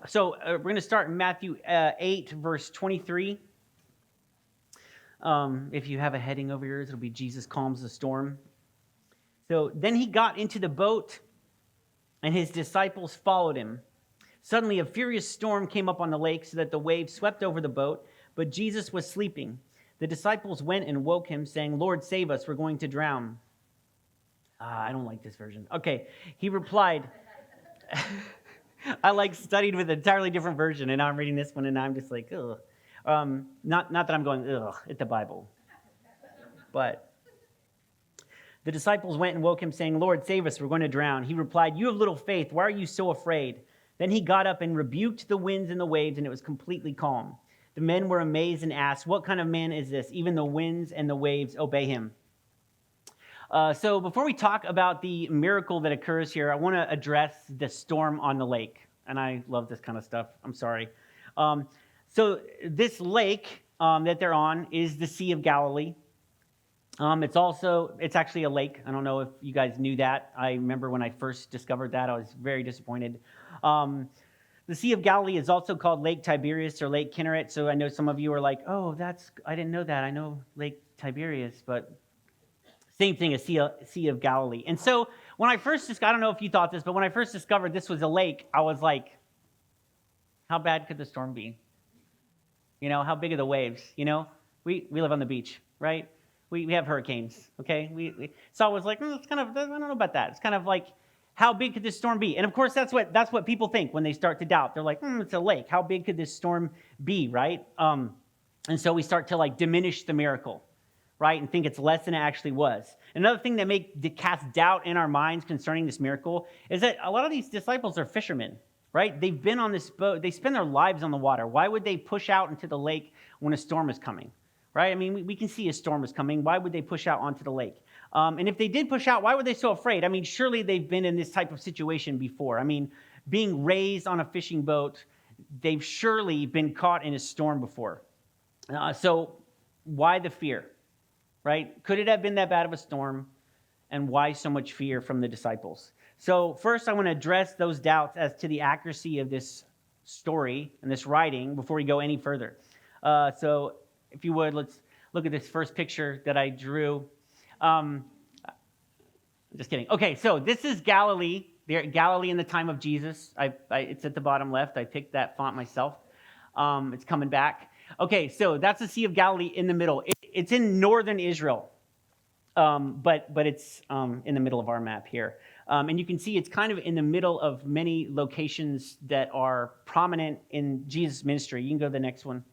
So we're going to start in Matthew 8, verse 23. If you have a heading over yours, it'll be Jesus calms the storm. So then he got into the boat, and his disciples followed him. Suddenly a furious storm came up on the lake so that the waves swept over the boat, but Jesus was sleeping. The disciples went and woke him, saying, "Lord, save us, we're going to drown." I don't like this version. Okay, he replied, I studied with an entirely different version, and now I'm reading this one, and I'm just like, ugh. Not that I'm going, ugh, at the Bible. But the disciples went and woke him, saying, "Lord, save us, we're going to drown." He replied, "You have little faith, why are you so afraid?" Then he got up and rebuked the winds and the waves, and it was completely calm. The men were amazed and asked, "What kind of man is this? Even the winds and the waves obey him." So before we talk about the miracle that occurs here, I want to address the storm on the lake. And I love this kind of stuff. I'm sorry. So this lake that they're on is the Sea of Galilee. It's actually a lake. I don't know if you guys knew that. I remember when I first discovered that, I was very disappointed. The Sea of Galilee is also called Lake Tiberias or Lake Kinneret. So I know some of you are like, "Oh, I didn't know that. I know Lake Tiberias, but same thing as Sea of Galilee." And so when I I don't know if you thought this, but when I first discovered this was a lake, I was like, how bad could the storm be? How big are the waves? We live on the beach, right? We have hurricanes, okay? So I was like, it's kind of, I don't know about that. It's kind of like, how big could this storm be? And of course, that's what people think when they start to doubt. They're like, it's a lake. How big could this storm be, right? And so we start to diminish the miracle, right, and think it's less than it actually was. Another thing that cast doubt in our minds concerning this miracle is that a lot of these disciples are fishermen, right? They've been on this boat. They spend their lives on the water. Why would they push out into the lake when a storm is coming, right? I mean, we can see a storm is coming. Why would they push out onto the lake? And if they did push out, why were they so afraid? I mean, surely they've been in this type of situation before. I mean, being raised on a fishing boat, they've surely been caught in a storm before. So why the fear? Right? Could it have been that bad of a storm? And why so much fear from the disciples? So first, I want to address those doubts as to the accuracy of this story and this writing before we go any further. So if you would, let's look at this first picture that I drew. Just kidding. Okay, so this is Galilee. Galilee in the time of Jesus. It's at the bottom left. I picked that font myself. It's coming back. Okay, so that's the Sea of Galilee in the middle. It's in northern Israel, but it's in the middle of our map here. And you can see it's kind of in the middle of many locations that are prominent in Jesus' ministry. You can go to the next one.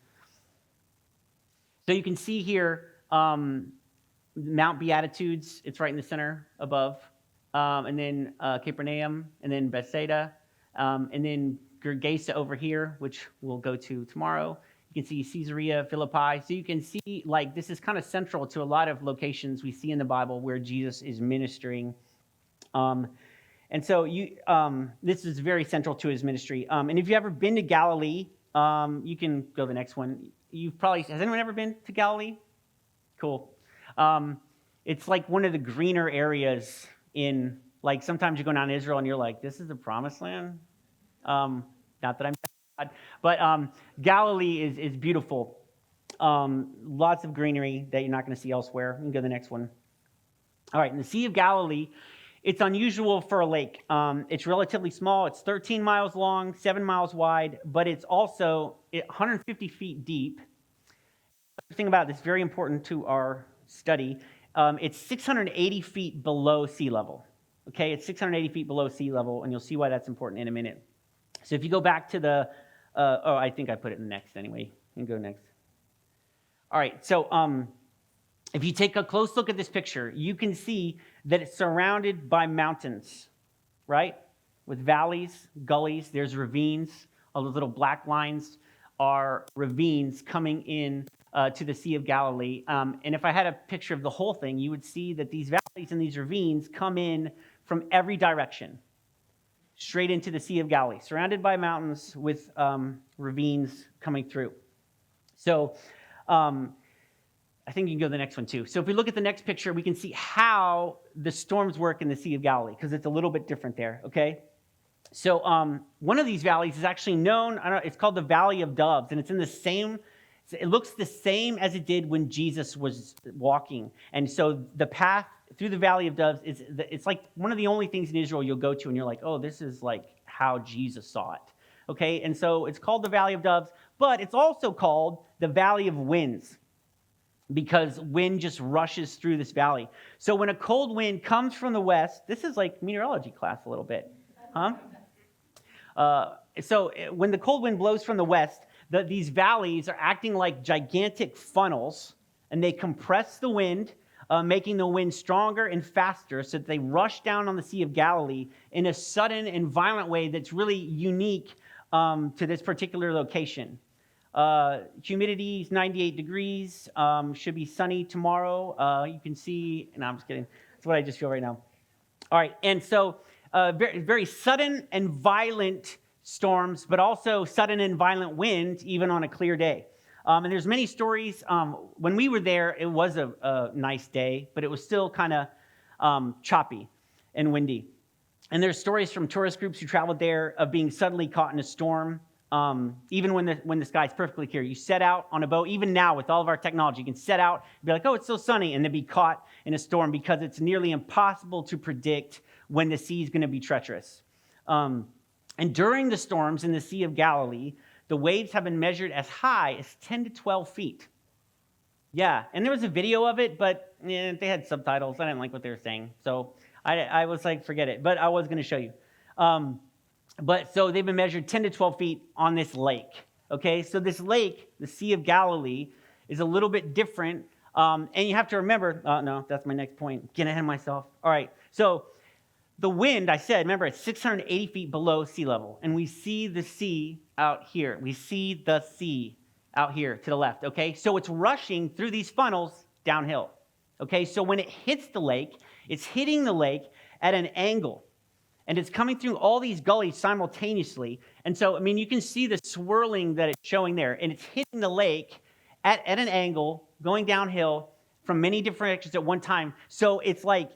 So you can see here Mount Beatitudes. It's right in the center above. And then Capernaum, and then Bethsaida, and then Gergesa over here, which we'll go to tomorrow. You can see Caesarea Philippi. So you can see, this is kind of central to a lot of locations we see in the Bible where Jesus is ministering. And so this is very central to his ministry. And if you've ever been to Galilee, you can go to the next one. Has anyone ever been to Galilee? Cool. It's like one of the greener areas in, sometimes you go down to Israel and you're like, this is the promised land? Not that I'm God, but Galilee is beautiful. Lots of greenery that you're not going to see elsewhere. You can go to the next one. All right, in the Sea of Galilee, it's unusual for a lake. It's relatively small. It's 13 miles long, 7 miles wide, but it's also 150 feet deep. The thing about this, very important to our study, it's 680 feet below sea level. Okay, it's 680 feet below sea level, and you'll see why that's important in a minute. So if you go back to I think I put it in next anyway. You can go next. All right, so if you take a close look at this picture, you can see that it's surrounded by mountains, right? With valleys, gullies, there's ravines. All those little black lines are ravines coming in to the Sea of Galilee. And if I had a picture of the whole thing, you would see that these valleys and these ravines come in from every direction, straight into the Sea of Galilee, surrounded by mountains with ravines coming through. So I think you can go to the next one too. So if we look at the next picture, we can see how the storms work in the Sea of Galilee, because it's a little bit different there, okay? So one of these valleys is actually known, I don't know, it's called the Valley of Doves, and it's in the same, it looks the same as it did when Jesus was walking. And so the path through the Valley of Doves, it's like one of the only things in Israel you'll go to and you're like, oh, this is like how Jesus saw it. Okay, and so it's called the Valley of Doves, but it's also called the Valley of Winds because wind just rushes through this valley. So when a cold wind comes from the west, this is like meteorology class a little bit, huh? So when the cold wind blows from the west, these valleys are acting like gigantic funnels, and they compress the wind, making the wind stronger and faster so that they rush down on the Sea of Galilee in a sudden and violent way that's really unique to this particular location. Humidity is 98 degrees, should be sunny tomorrow. You can see, no, I'm just kidding. That's what I just feel right now. All right, and so very, very sudden and violent storms, but also sudden and violent winds, even on a clear day. And there's many stories. When we were there, it was a nice day, but it was still kind of choppy and windy. And there's stories from tourist groups who traveled there of being suddenly caught in a storm, even when the sky's perfectly clear. You set out on a boat, even now with all of our technology, you can set out and be like, oh, it's so sunny, and then be caught in a storm because it's nearly impossible to predict when the sea is going to be treacherous. And during the storms in the Sea of Galilee, the waves have been measured as high as 10 to 12 feet. Yeah, and there was a video of it, but they had subtitles. I didn't like what they were saying. So I was like, forget it. But I was going to show you. But so they've been measured 10 to 12 feet on this lake. Okay, so this lake, the Sea of Galilee, is a little bit different. And you have to remember, no, that's my next point. Getting ahead of myself. All right, so the wind, I said, remember, it's 680 feet below sea level. And we see the sea out here. We see the sea out here to the left, okay? So it's rushing through these funnels downhill, okay? So when it hits the lake, it's hitting the lake at an angle. And it's coming through all these gullies simultaneously. And so, I mean, you can see the swirling that it's showing there. And it's hitting the lake at an angle, going downhill from many different directions at one time. So it's like,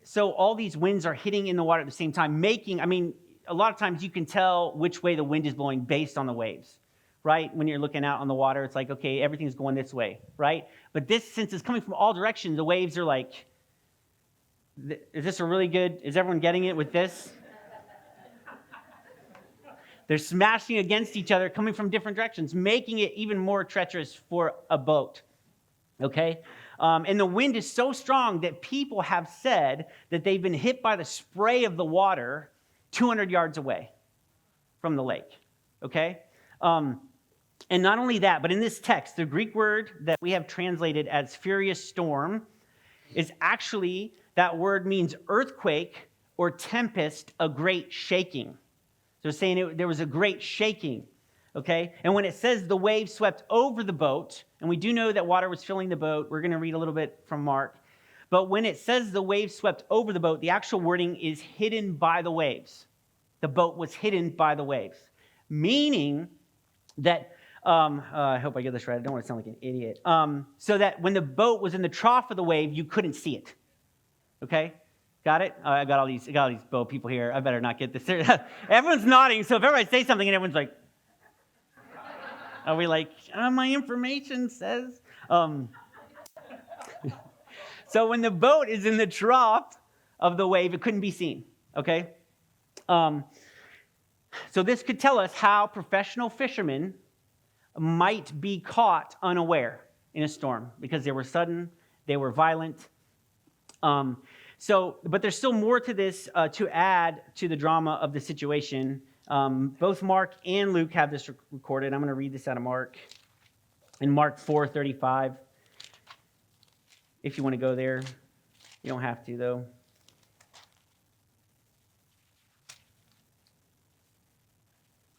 so all these winds are hitting in the water at the same time, making, I mean, a lot of times you can tell which way the wind is blowing based on the waves, right? When you're looking out on the water, it's like, okay, everything's going this way, right? But this, since it's coming from all directions, the waves are like, is this a really good, is everyone getting it with this? They're smashing against each other, coming from different directions, making it even more treacherous for a boat, okay? And the wind is so strong that people have said that they've been hit by the spray of the water 200 yards away from the lake, okay? And not only that, but in this text, the Greek word that we have translated as furious storm is actually, that word means earthquake or tempest, a great shaking. So it's saying there was a great shaking, okay? And when it says the waves swept over the boat, and we do know that water was filling the boat, we're going to read a little bit from Mark. But when it says the waves swept over the boat, the actual wording is hidden by the waves. The boat was hidden by the waves, meaning that, I hope I get this right. I don't want to sound like an idiot. So that when the boat was in the trough of the wave, you couldn't see it. Okay? Got it? I got all these boat people here. I better not get this. Everyone's nodding, so if everybody says something and everyone's like, are we like, my information says? So when the boat is in the trough of the wave, it couldn't be seen, okay? So this could tell us how professional fishermen might be caught unaware in a storm because they were sudden, they were violent. But there's still more to this to add to the drama of the situation. Both Mark and Luke have this recorded. I'm going to read this out of Mark. In Mark 4:35. If you want to go there. You don't have to, though.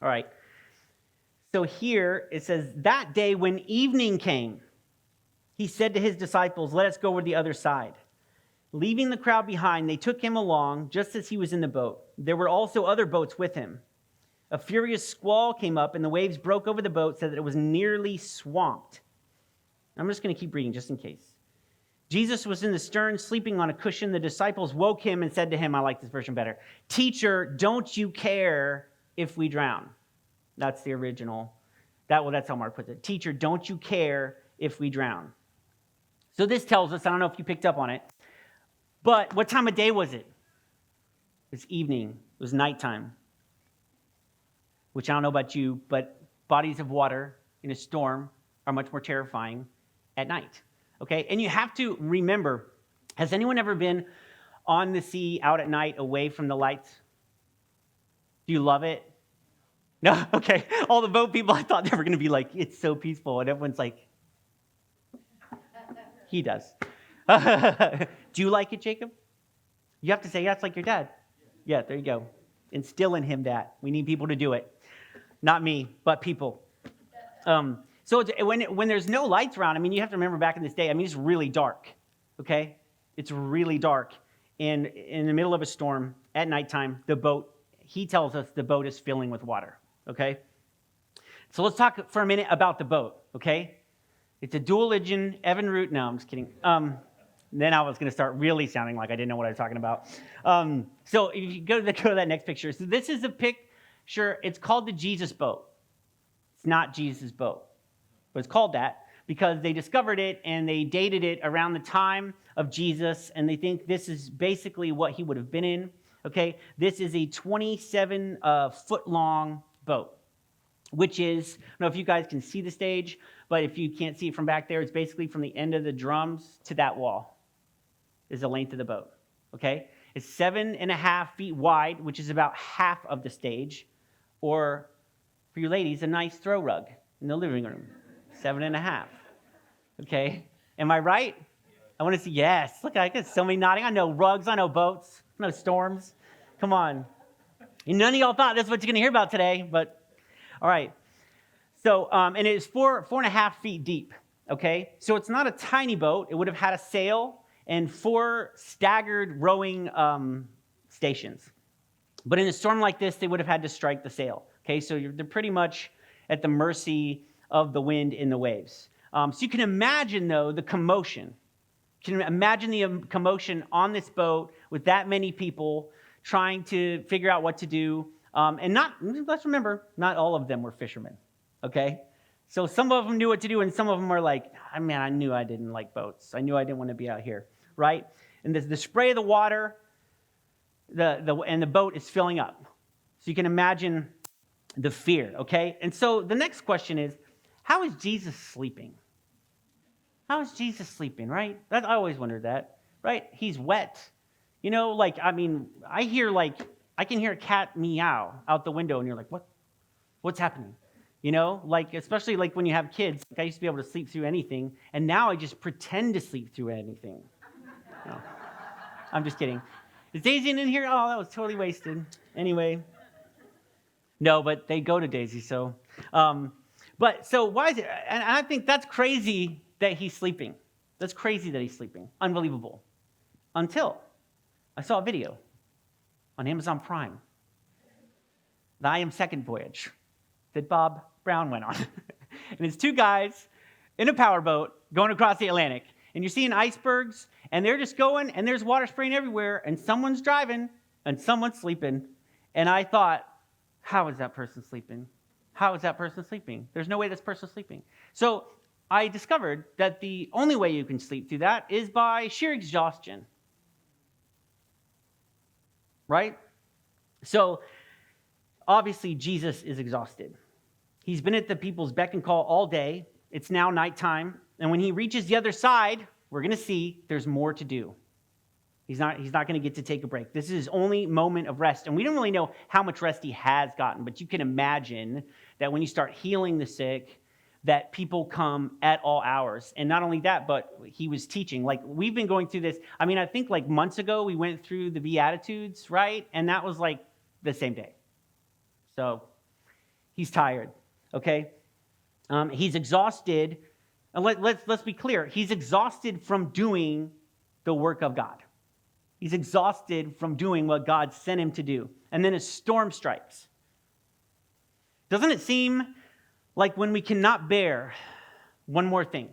All right. So here it says, that day when evening came, he said to his disciples, let us go over the other side. Leaving the crowd behind, they took him along just as he was in the boat. There were also other boats with him. A furious squall came up, and the waves broke over the boat so that it was nearly swamped. I'm just going to keep reading just in case. Jesus was in the stern, sleeping on a cushion. The disciples woke him and said to him, I like this version better, "Teacher, don't you care if we drown?" That's the original. That's how Mark puts it. "Teacher, don't you care if we drown?" So this tells us, I don't know if you picked up on it, but what time of day was it? It was evening. It was nighttime. Which I don't know about you, but bodies of water in a storm are much more terrifying at night. Okay? And you have to remember, has anyone ever been on the sea out at night away from the lights? Do you love it? No? Okay. All the boat people, I thought they were going to be like, it's so peaceful. And everyone's like, he does. Do you like it, Jacob? You have to say, yeah, it's like your dad. Yeah, there you go. Instill in him that. We need people to do it. Not me, but people. So when there's no lights around, I mean, you have to remember back in this day, I mean, it's really dark, okay? It's really dark. And in the middle of a storm, at nighttime, the boat, he tells us the boat is filling with water, okay? So let's talk for a minute about the boat, okay? It's a dual-engine Evinrude. No, I'm just kidding. Then I was going to start really sounding like I didn't know what I was talking about. So if you go to that next picture. So this is a picture. It's called the Jesus boat. It's not Jesus' boat. But it's called that because they discovered it and they dated it around the time of Jesus, and they think this is basically what he would have been in. Okay? This is a 27-foot-long boat, which is, I don't know if you guys can see the stage, but if you can't see it from back there, it's basically from the end of the drums to that wall is the length of the boat, okay? It's 7.5 feet wide, which is about half of the stage, or for you ladies, a nice throw rug in the living room, 7.5, okay? Am I right? I want to see, yes. Look, I got so many nodding. I know rugs, I know boats, I know storms. Come on. And none of y'all thought that's what you're going to hear about today, but all right. So, and it is 4.5 feet deep, okay? So it's not a tiny boat. It would have had a sail and 4 staggered rowing stations. But in a storm like this, they would have had to strike the sail, okay? So they're pretty much at the mercy of the wind and the waves. So you can imagine, though, the commotion. You can imagine the commotion on this boat with that many people trying to figure out what to do. And let's remember, not all of them were fishermen, okay? So some of them knew what to do, and some of them were like, I knew I didn't like boats. I knew I didn't want to be out here, right? And the spray of the water, and the boat is filling up. So you can imagine the fear, okay? And so the next question is, how is Jesus sleeping? How is Jesus sleeping, right? I always wondered that, right? He's wet. You know, I can hear a cat meow out the window, and you're like, what's happening? You know, especially when you have kids. I used to be able to sleep through anything, and now I just pretend to sleep through anything. No, I'm just kidding. Is Daisy in here? Oh, that was totally wasted. Anyway. No, but they go to Daisy, so. So why is it? And I think that's crazy that he's sleeping. That's crazy that he's sleeping. Unbelievable. Until I saw a video on Amazon Prime, the I Am Second voyage that Bob Brown went on. And it's 2 guys in a powerboat going across the Atlantic. And you're seeing icebergs, and they're just going, and there's water spraying everywhere, and someone's driving, and someone's sleeping. And I thought, how is that person sleeping? How is that person sleeping? There's no way this person's sleeping. So I discovered that the only way you can sleep through that is by sheer exhaustion. Right? So, obviously, Jesus is exhausted. He's been at the people's beck and call all day. It's now nighttime. And when he reaches the other side, we're going to see there's more to do. He's not going to get to take a break. This is his only moment of rest. And we don't really know how much rest he has gotten, but you can imagine that when you start healing the sick, that people come at all hours. And not only that, but he was teaching. We've been going through this. I think months ago, we went through the Beatitudes, right? And that was the same day. So he's tired, okay? He's exhausted. And let's be clear. He's exhausted from doing the work of God. He's exhausted from doing what God sent him to do. And then a storm strikes. Doesn't it seem like when we cannot bear one more thing,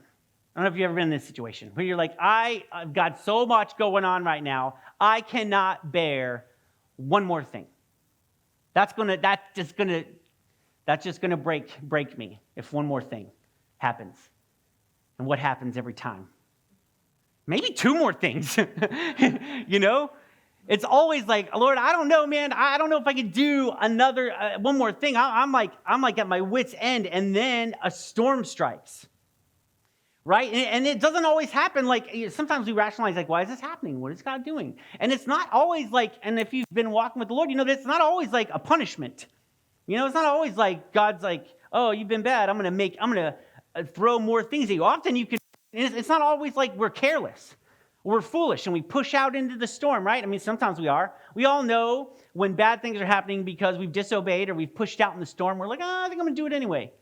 I don't know if you've ever been in this situation where you're like, I've got so much going on right now, I cannot bear one more thing. That's just gonna break me if one more thing happens. And what happens every time? Maybe two more things. You know? It's always like, Lord, I don't know, man. I don't know if I could do another one more thing. I'm like at my wit's end, and then a storm strikes. Right? And it doesn't always happen. Like, sometimes we rationalize, like, why is this happening? What is God doing? And it's not always like, and if you've been walking with the Lord, you know, it's not always like a punishment. You know, it's not always like God's like, oh, you've been bad. I'm going to throw more things at you. Often you can, it's not always like we're careless. We're foolish and we push out into the storm, right? I mean, sometimes we are. We all know when bad things are happening because we've disobeyed or we've pushed out in the storm. We're like, I think I'm going to do it anyway.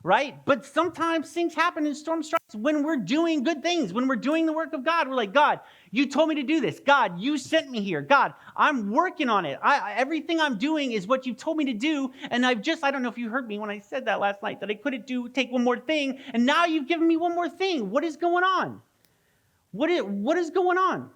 Right? But sometimes things happen in storm strikes when we're doing good things, when we're doing the work of God. We're like, God, you told me to do this. God, you sent me here. God, I'm working on it. Everything I'm doing is what you told me to do. And I don't know if you heard me when I said that last night, that I couldn't take one more thing. And now you've given me one more thing. What is going on? What is going on?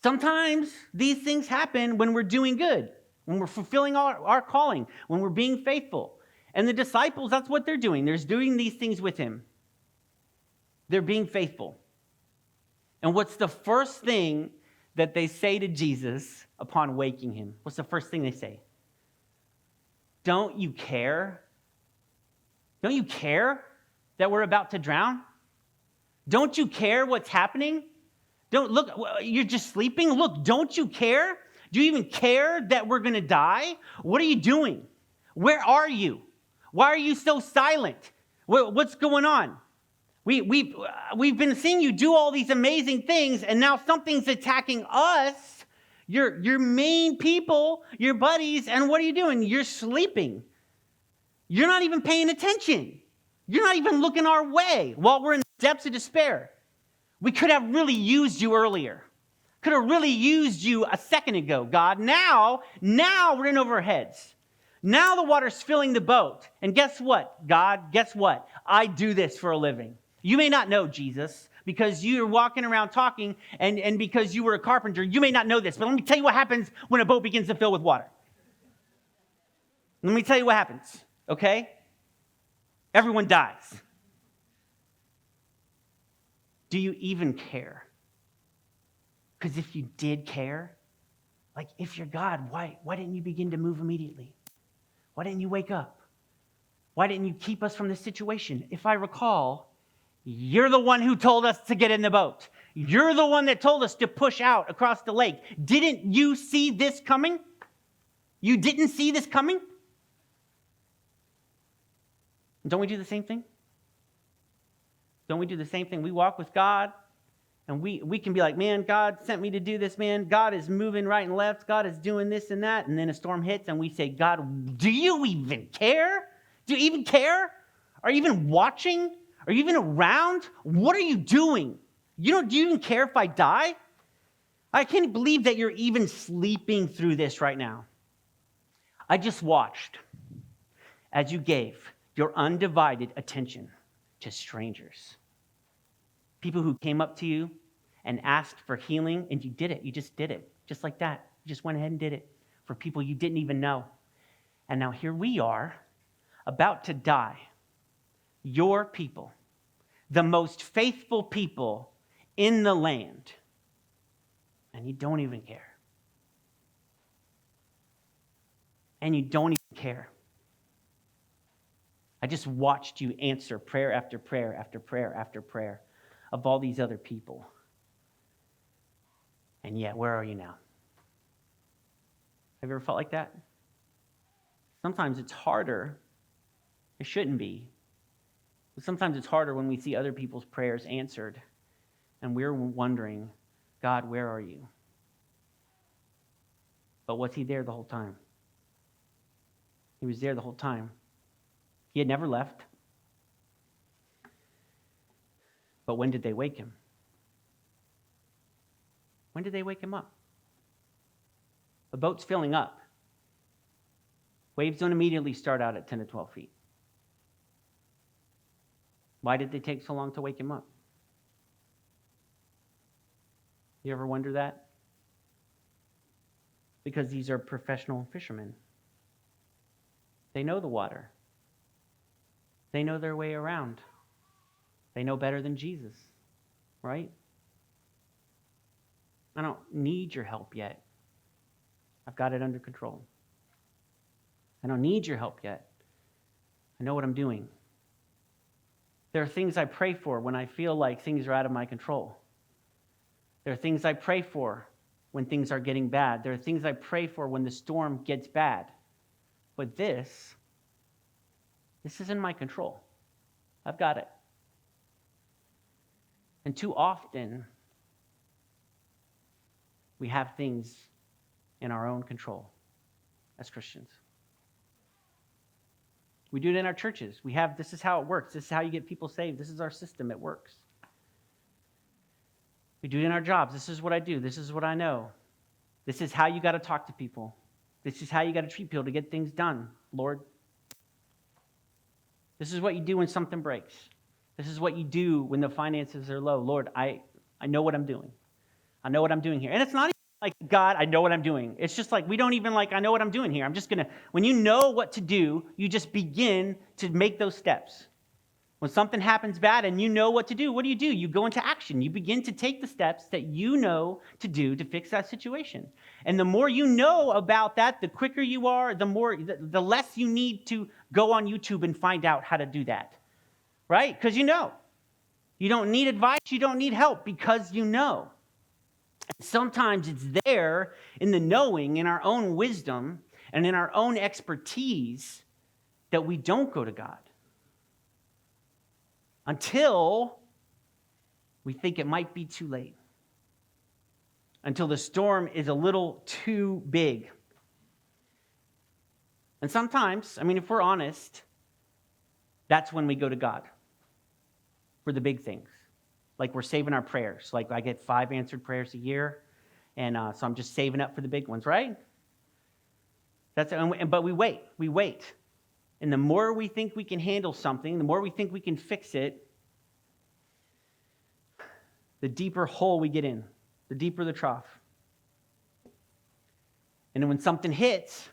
Sometimes these things happen when we're doing good, when we're fulfilling our calling, when we're being faithful. And the disciples, that's what they're doing. They're doing these things with him. They're being faithful. And what's the first thing that they say to Jesus upon waking him? What's the first thing they say? Don't you care? Don't you care that we're about to drown? Don't you care what's happening? Don't look, you're just sleeping? Look, don't you care? Do you even care that we're going to die? What are you doing? Where are you? Why are you so silent? What's going on? We've been seeing you do all these amazing things, and now something's attacking us, your main people, your buddies, and what are you doing? You're sleeping. You're not even paying attention. You're not even looking our way while we're in the depths of despair. We could have really used you earlier. Could have really used you a second ago, God. Now we're in over our heads. Now the water's filling the boat. And guess what, God? Guess what? I do this for a living. You may not know, Jesus, because you're walking around talking, and because you were a carpenter, you may not know this. But let me tell you what happens when a boat begins to fill with water. Let me tell you what happens, okay? Everyone dies. Do you even care? Because if you did care, like if you're God, why didn't you begin to move immediately? Why didn't you wake up? Why didn't you keep us from this situation? If I recall, you're the one who told us to get in the boat. You're the one that told us to push out across the lake. Didn't you see this coming? You didn't see this coming? Don't we do the same thing? Don't we do the same thing? We walk with God, and we can be like, man, God sent me to do this, man. God is moving right and left. God is doing this and that. And then a storm hits, and we say, God, do you even care? Do you even care? Are you even watching? Are you even around? What are you doing? Do you even care if I die? I can't believe that you're even sleeping through this right now. I just watched as you gave your undivided attention to strangers. People who came up to you and asked for healing, and you did it. You just did it. Just like that. You just went ahead and did it for people you didn't even know. And now here we are, about to die. Your people, the most faithful people in the land, and you don't even care. And you don't even care. I just watched you answer prayer after prayer after prayer after prayer of all these other people. And yet, where are you now? Have you ever felt like that? Sometimes it's harder. It shouldn't be. But sometimes it's harder when we see other people's prayers answered and we're wondering, God, where are you? But was he there the whole time? He was there the whole time. He had never left. But when did they wake him? When did they wake him up? The boat's filling up. Waves don't immediately start out at 10 to 12 feet. Why did they take so long to wake him up? You ever wonder that? Because these are professional fishermen. They know the water. They know their way around. They know better than Jesus, right? I don't need your help yet. I've got it under control. I don't need your help yet. I know what I'm doing. There are things I pray for when I feel like things are out of my control. There are things I pray for when things are getting bad. There are things I pray for when the storm gets bad. But this is in my control. I've got it. And too often, we have things in our own control as Christians. We do it in our churches. This is how it works. This is how you get people saved. This is our system. It works. We do it in our jobs. This is what I do. This is what I know. This is how you got to talk to people. This is how you got to treat people to get things done, Lord. This is what you do when something breaks. This is what you do when the finances are low. Lord, I know what I'm doing. I know what I'm doing here. And it's not even like, God, I know what I'm doing. It's just like, we don't even I know what I'm doing here. I'm just going to, when you know what to do, you just begin to make those steps. When something happens bad and you know what to do, what do? You go into action. You begin to take the steps that you know to do to fix that situation. And the more you know about that, the quicker you are, the less you need to go on YouTube and find out how to do that. Right? Because you know. You don't need advice, you don't need help because you know. And sometimes it's there in the knowing, in our own wisdom, and in our own expertise that we don't go to God. Until we think it might be too late. Until the storm is a little too big. And sometimes, if we're honest, that's when we go to God for the big things. Like we're saving our prayers. Like I get 5 answered prayers a year, and so I'm just saving up for the big ones, right? But we wait. And the more we think we can handle something, the more we think we can fix it, the deeper hole we get in, the deeper the trough. And then when something hits,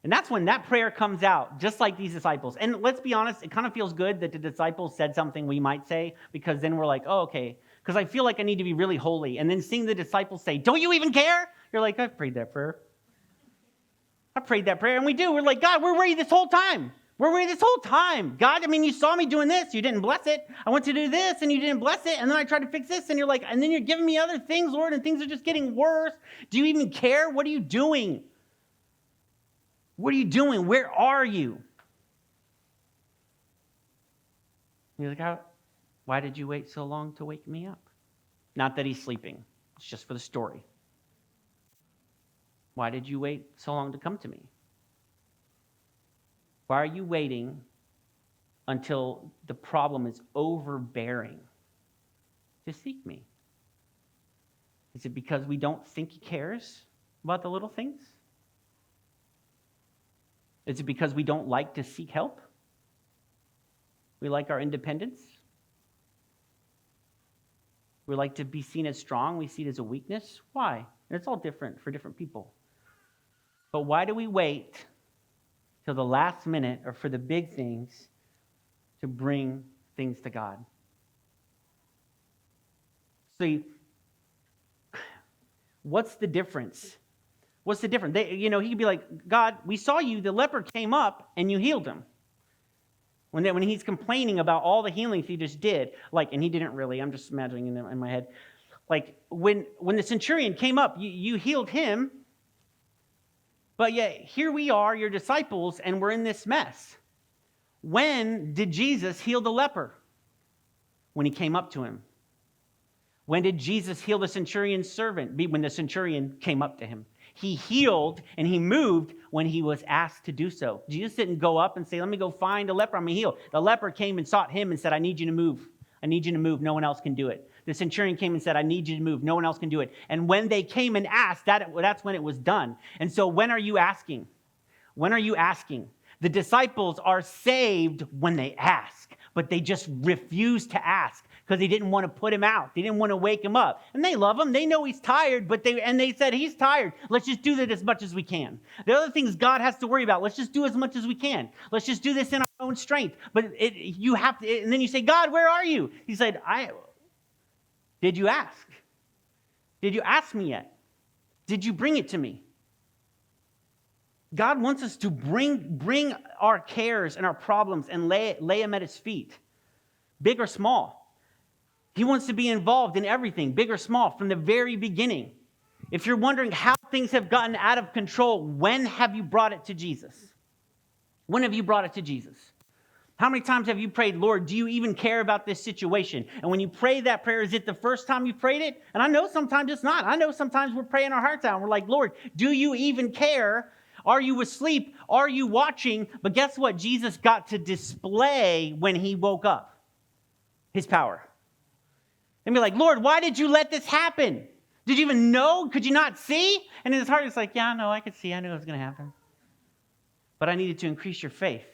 and that's when that prayer comes out, just like these disciples. And let's be honest, it kind of feels good that the disciples said something we might say, because then we're like, oh, okay. Because I feel like I need to be really holy. And then seeing the disciples say, don't you even care? You're like, I've prayed that prayer. I prayed that prayer, and we do. We're like, God, where were you this whole time? Where were you this whole time? God, you saw me doing this. You didn't bless it. I went to do this, and you didn't bless it. And then I tried to fix this, and you're like, and then you're giving me other things, Lord, and things are just getting worse. Do you even care? What are you doing? What are you doing? Where are you? You're like, why did you wait so long to wake me up? Not that he's sleeping. It's just for the story. Why did you wait so long to come to me? Why are you waiting until the problem is overbearing to seek me? Is it because we don't think he cares about the little things? Is it because we don't like to seek help? We like our independence? We like to be seen as strong. We see it as a weakness. Why? And it's all different for different people. But why do we wait till the last minute or for the big things to bring things to God? See, what's the difference? What's the difference? He could be like, God, we saw you, the leper came up and you healed him. When he's complaining about all the healings he just did, and he didn't really, I'm just imagining in my head, when the centurion came up, you healed him, but yet here we are, your disciples, and we're in this mess. When did Jesus heal the leper? When he came up to him. When did Jesus heal the centurion's servant? When the centurion came up to him. He healed and he moved when he was asked to do so. Jesus didn't go up and say, let me go find a leper, I'm going to heal. The leper came and sought him and said, I need you to move. I need you to move. No one else can do it. The centurion came and said, I need you to move. No one else can do it. And when they came and asked, that's when it was done. And so when are you asking? When are you asking? The disciples are saved when they ask, but they just refuse to ask because they didn't want to put him out. They didn't want to wake him up. And they love him. They know he's tired, but they said, he's tired. Let's just do that as much as we can. The other things God has to worry about, let's just do as much as we can. Let's just do this in our own strength. But you have to, and then you say, God, where are you? He said, did you ask? Did you ask me yet? Did you bring it to me? God wants us to bring our cares and our problems and lay them at his feet, big or small. He wants to be involved in everything, big or small, from the very beginning. If you're wondering how things have gotten out of control, when have you brought it to Jesus? When have you brought it to Jesus? How many times have you prayed, Lord, do you even care about this situation? And when you pray that prayer, is it the first time you prayed it? And I know sometimes it's not. I know sometimes we're praying our hearts out and we're like, Lord, do you even care? Are you asleep? Are you watching? But guess what? Jesus got to display when he woke up his power. And be like, Lord, why did you let this happen? Did you even know? Could you not see? And in his heart, it's like, yeah, no, I could see. I knew it was going to happen. But I needed to increase your faith.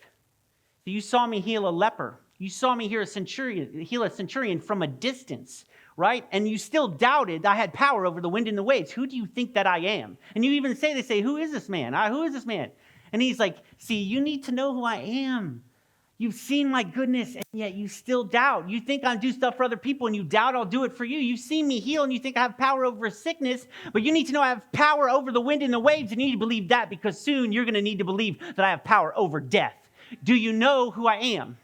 So you saw me heal a leper. You saw me heal a centurion from a distance, right? And you still doubted I had power over the wind and the waves. Who do you think that I am? And you even they say, who is this man? Who is this man? And he's like, see, you need to know who I am. You've seen my goodness, and yet you still doubt. You think I do stuff for other people, and you doubt I'll do it for you. You've seen me heal, and you think I have power over sickness, but you need to know I have power over the wind and the waves, and you need to believe that, because soon you're going to need to believe that I have power over death. Do you know who I am?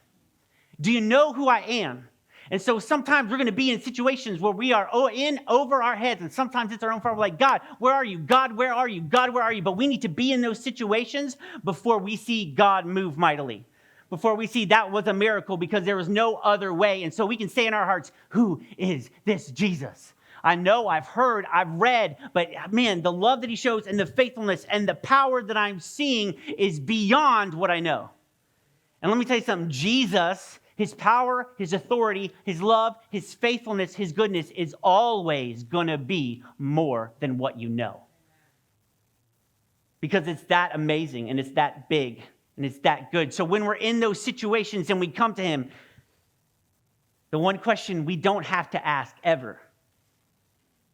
Do you know who I am? And so sometimes we're going to be in situations where we are in over our heads, and sometimes it's our own fault. We're like, God, where are you? God, where are you? God, where are you? But we need to be in those situations before we see God move mightily, before we see that was a miracle, because there was no other way. And so we can say in our hearts, who is this Jesus? I know, I've heard, I've read, but man, the love that he shows and the faithfulness and the power that I'm seeing is beyond what I know. And let me tell you something, Jesus, his power, his authority, his love, his faithfulness, his goodness is always going to be more than what you know. Because it's that amazing and it's that big and it's that good. So when we're in those situations and we come to him, the one question we don't have to ask ever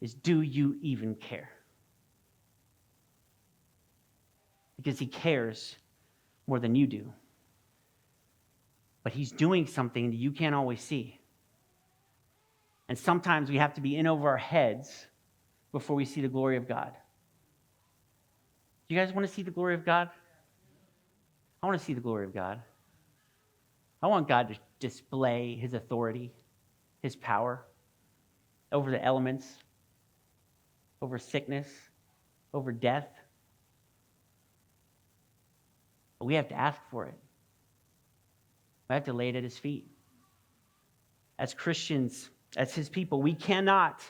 is, do you even care? Because he cares more than you do. But he's doing something that you can't always see. And sometimes we have to be in over our heads before we see the glory of God. Do you guys want to see the glory of God? I want to see the glory of God. I want God to display his authority, his power over the elements, over sickness, over death. But we have to ask for it. We have to lay it at his feet. As Christians, as his people, we cannot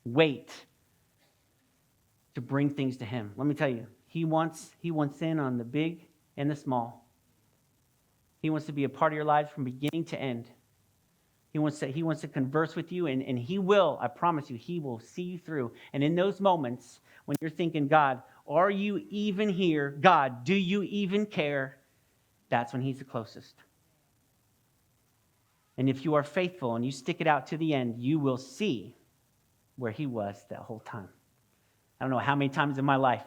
wait to bring things to him. Let me tell you, he wants in on the big and the small. He wants to be a part of your lives from beginning to end. He wants to converse with you, and he will, I promise you, he will see you through. And in those moments when you're thinking, God, are you even here? God, do you even care? That's when he's the closest. And if you are faithful and you stick it out to the end, you will see where he was that whole time. I don't know how many times in my life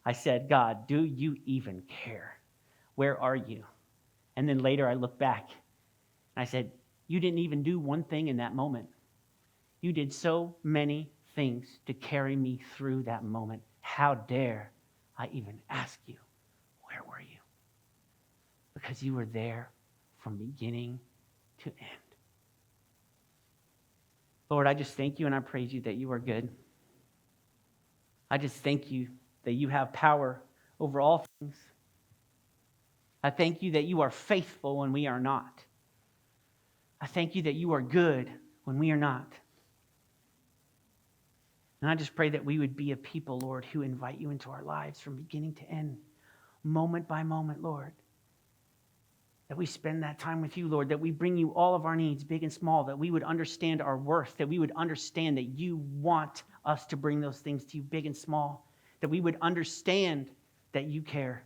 I said, God, do you even care? Where are you? And then later I look back and I said, you didn't even do one thing in that moment. You did so many things to carry me through that moment. How dare I even ask you, where were you? Because you were there from beginning to end. Lord, I just thank you and I praise you that you are good. I just thank you that you have power over all things. I thank you that you are faithful when we are not. I thank you that you are good when we are not. And I just pray that we would be a people, Lord, who invite you into our lives from beginning to end, moment by moment, Lord. That we spend that time with you, Lord, that we bring you all of our needs, big and small, that we would understand our worth, that we would understand that you want us to bring those things to you, big and small, that we would understand that you care,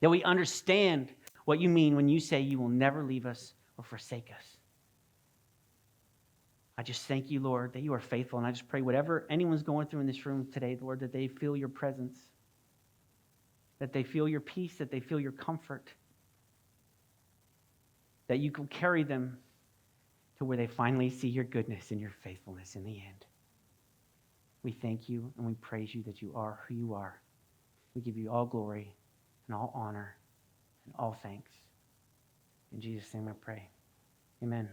that we understand what you mean when you say you will never leave us or forsake us. I just thank you, Lord, that you are faithful. And I just pray whatever anyone's going through in this room today, Lord, that they feel your presence, that they feel your peace, that they feel your comfort, that you can carry them to where they finally see your goodness and your faithfulness in the end. We thank you and we praise you that you are who you are. We give you all glory and all honor and all thanks. In Jesus' name I pray. Amen.